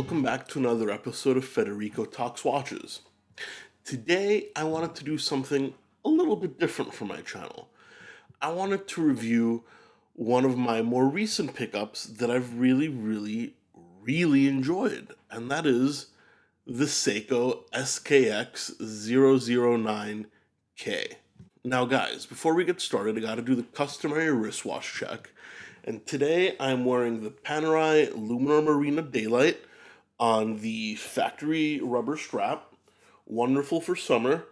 welcome back to another episode of Federico Talks Watches. Today, I wanted to do something a little bit different for my channel. I wanted to review one of my more recent pickups that I've really enjoyed, and that is the Seiko SKX009K. Now guys, before we get started, I gotta do the customary wristwatch check. And today I'm wearing the Panerai Luminar Marina Daylight on the factory rubber strap. Wonderful for summer.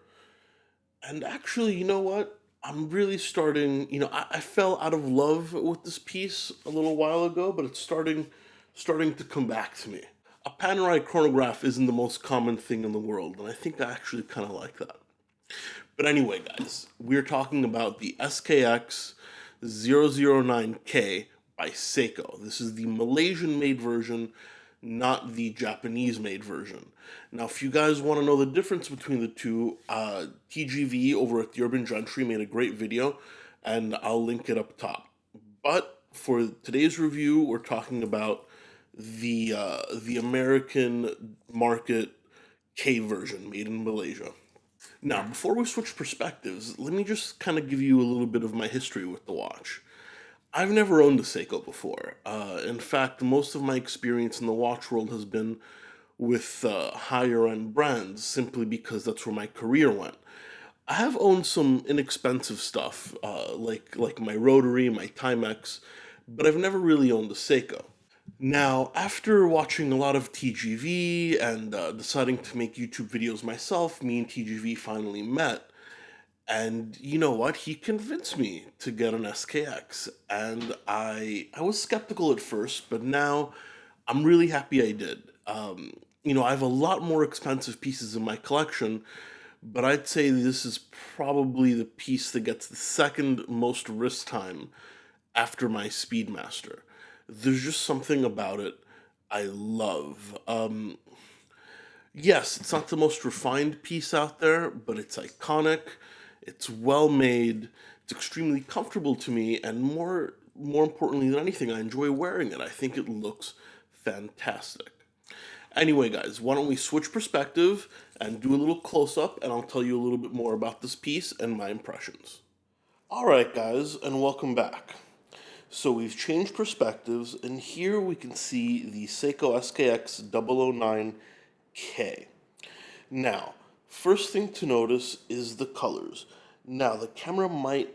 And actually, you know what? I'm really starting, I fell out of love with this piece a little while ago, but it's starting to come back to me. A Panerai chronograph isn't the most common thing in the world, and I think I actually kind of like that. But anyway, guys, we're talking about the SKX009K by Seiko. This is the Malaysian-made version, not the Japanese-made version. Now, if you guys want to know the difference between the two, TGV over at the Urban Gentry made a great video, and I'll link it up top. But for today's review, we're talking about the American market K version made in Malaysia. Now, before we switch perspectives, let me just kind of give you a little bit of my history with the watch. I've never owned a Seiko before. In fact, most of my experience in the watch world has been with higher-end brands, simply because that's where my career went. I have owned some inexpensive stuff, like my Rotary, my Timex, but I've never really owned a Seiko. Now, after watching a lot of TGV and deciding to make YouTube videos myself, me and TGV finally met. And you know what? He convinced me to get an SKX. And I was skeptical at first, but now I'm really happy I did. I have a lot more expensive pieces in my collection, but I'd say this is probably the piece that gets the second most wrist time after my Speedmaster. There's just something about it I love. Yes, it's not the most refined piece out there, but it's iconic, it's well made, it's extremely comfortable to me, and more importantly than anything, I enjoy wearing it. I think it looks fantastic. Anyway, guys, why don't we switch perspective and do a little close-up, and I'll tell you a little bit more about this piece and my impressions. Alright, guys, and welcome back. So we've changed perspectives, and here we can see the Seiko SKX009K. Now, first thing to notice is the colors. Now, the camera might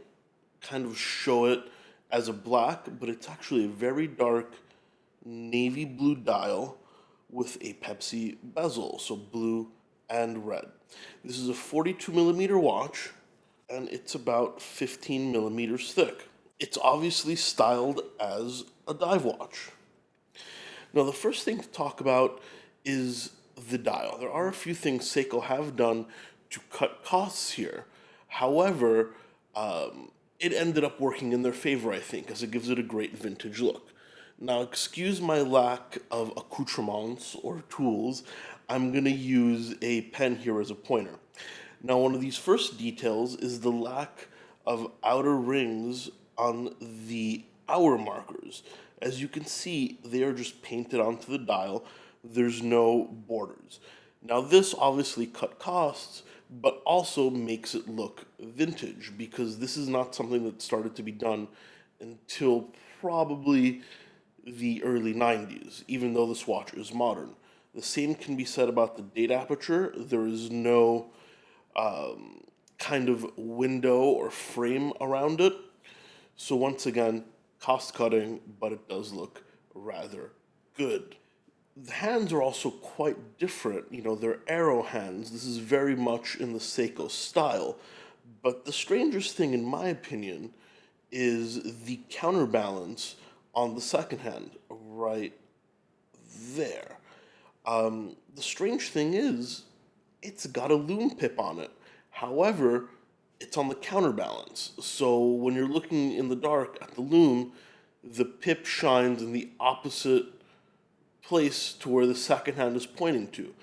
kind of show it as a black, but it's actually a very dark navy blue dial with a Pepsi bezel, so blue and red. This is a 42mm watch, and it's about 15mm thick. It's obviously styled as a dive watch. Now, the first thing to talk about is the dial. There are a few things Seiko have done to cut costs here. However, it ended up working in their favor, I think, as it gives it a great vintage look. Now, excuse my lack of accoutrements or tools. I'm going to use a pen here as a pointer. Now, one of these first details is the lack of outer rings on the hour markers. As you can see, they are just painted onto the dial. There's no borders. Now, this obviously cut costs, but also makes it look vintage, because this is not something that started to be done until probably the early 90s, even though this watch is modern. The same can be said about the date aperture. There is no kind of window or frame around it. So once again, cost cutting, but it does look rather good. The hands are also quite different. They're arrow hands. This is very much in the Seiko style. But the strangest thing, in my opinion, is the counterbalance on the second hand, right there. The strange thing is, it's got a loom pip on it. However, it's on the counterbalance. So when you're looking in the dark at the loom, the pip shines in the opposite place to where the second hand is pointing to.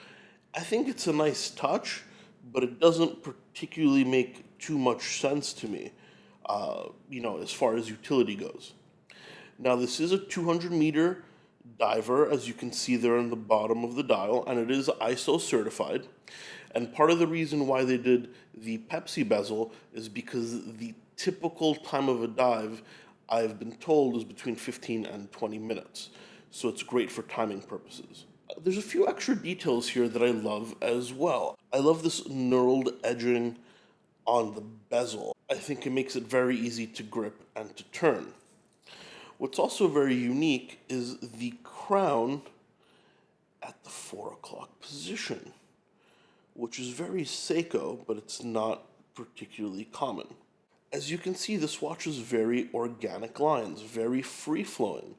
I think it's a nice touch, but it doesn't particularly make too much sense to me, as far as utility goes. Now, this is a 200 meter diver, as you can see there on the bottom of the dial, and it is ISO certified. And part of the reason why they did the Pepsi bezel is because the typical time of a dive, I've been told, is between 15 and 20 minutes. So it's great for timing purposes. There's a few extra details here that I love as well. I love this knurled edging on the bezel. I think it makes it very easy to grip and to turn. What's also very unique is the crown at the 4 o'clock position, which is very Seiko, but it's not particularly common. As you can see, this watch is very organic lines, very free-flowing,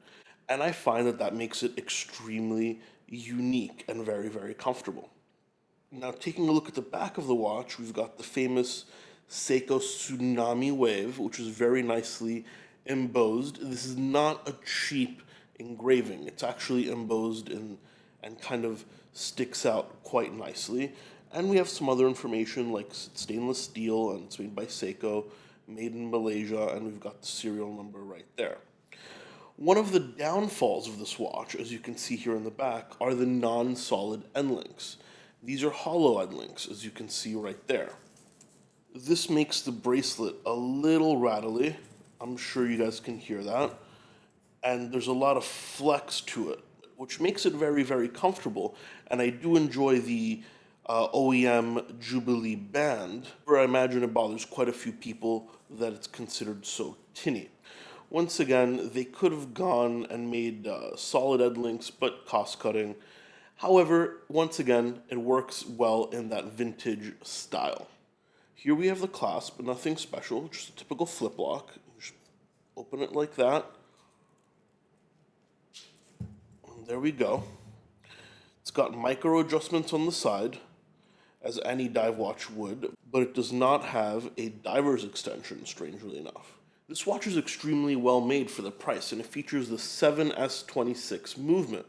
and I find that that makes it extremely unique and very, very comfortable. Now, taking a look at the back of the watch, we've got the famous Seiko Tsunami Wave, which is very nicely embossed. This is not a cheap engraving. It's actually embossed in, and kind of sticks out quite nicely. And we have some other information like stainless steel, and it's made by Seiko, made in Malaysia, and we've got the serial number right there. One of the downfalls of this watch, as you can see here in the back, are the non-solid end links. These are hollow end links, as you can see right there. This makes the bracelet a little rattly. I'm sure you guys can hear that. And there's a lot of flex to it, which makes it very, very comfortable. And I do enjoy the OEM Jubilee band, where I imagine it bothers quite a few people that it's considered so tinny. Once again, they could have gone and made solid end links, but cost-cutting. However, once again, it works well in that vintage style. Here we have the clasp, but nothing special, just a typical flip lock. Just open it like that. And there we go. It's got micro adjustments on the side, as any dive watch would, but it does not have a diver's extension, strangely enough. This watch is extremely well made for the price, and it features the 7S26 movement,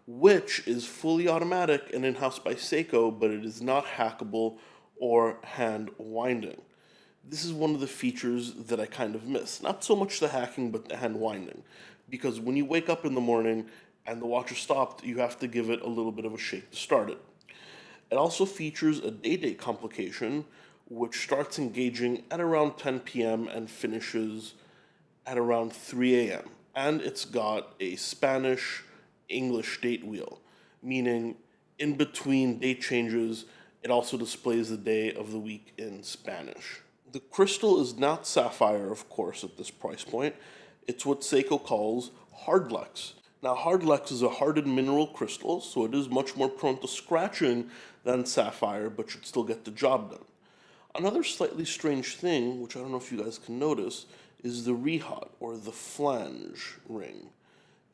which is fully automatic and in-house by Seiko, but it is not hackable or hand winding. This is one of the features that I kind of miss. Not so much the hacking, but the hand winding. Because when you wake up in the morning and the watch is stopped, you have to give it a little bit of a shake to start it. It also features a day-date complication, which starts engaging at around 10 p.m. and finishes at around 3 a.m. And it's got a Spanish-English date wheel, meaning in between date changes, it also displays the day of the week in Spanish. The crystal is not sapphire, of course, at this price point. It's what Seiko calls hardlex. Now, hardlex is a hardened mineral crystal, so it is much more prone to scratching than sapphire, but should still get the job done. Another slightly strange thing, which I don't know if you guys can notice, is the rihat, or the flange ring.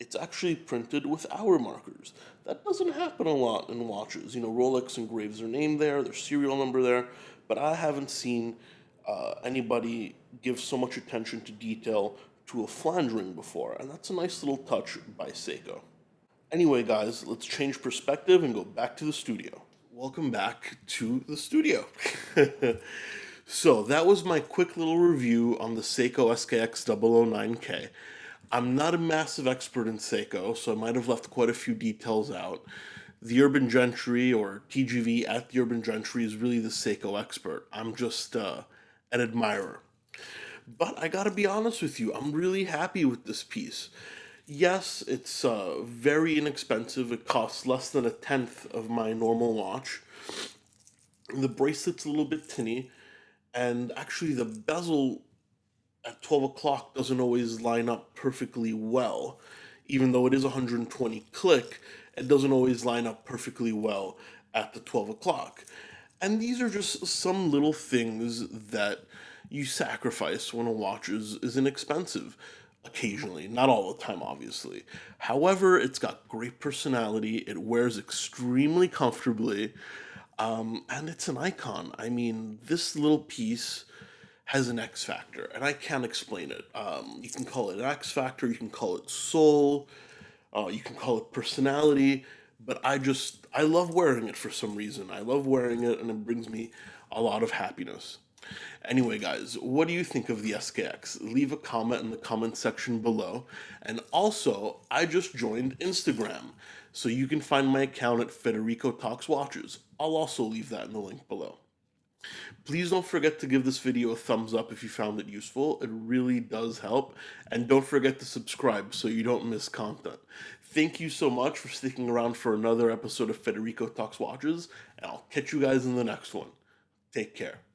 It's actually printed with hour markers. That doesn't happen a lot in watches. You know, Rolex engraves their name there, their serial number there, but I haven't seen anybody give so much attention to detail to a flange ring before, and that's a nice little touch by Seiko. Anyway, guys, let's change perspective and go back to the studio. Welcome back to the studio. So that was my quick little review on the Seiko SKX009K. I'm not a massive expert in Seiko, so I might have left quite a few details out. The Urban Gentry, or TGV at the Urban Gentry, is really the Seiko expert. I'm just an admirer. But I gotta be honest with you, I'm really happy with this piece. Yes, it's very inexpensive. It costs less than a tenth of my normal watch. The bracelet's a little bit tinny, and actually the bezel at 12 o'clock doesn't always line up perfectly well. Even though it is 120 click, it doesn't always line up perfectly well at the 12 o'clock. And these are just some little things that you sacrifice when a watch is inexpensive. Occasionally, not all the time, obviously. However, it's got great personality, it wears extremely comfortably, and it's an icon. I mean, this little piece has an X factor, and I can't explain it. You can call it an X factor, you can call it soul, you can call it personality, but I love wearing it for some reason. I love wearing it, and it brings me a lot of happiness. Anyway, guys, what do you think of the SKX? Leave a comment in the comment section below. And also, I just joined Instagram, so you can find my account at Federico Talks Watches. I'll also leave that in the link below. Please don't forget to give this video a thumbs up if you found it useful. It really does help. And don't forget to subscribe so you don't miss content. Thank you so much for sticking around for another episode of Federico Talks Watches, and I'll catch you guys in the next one. Take care.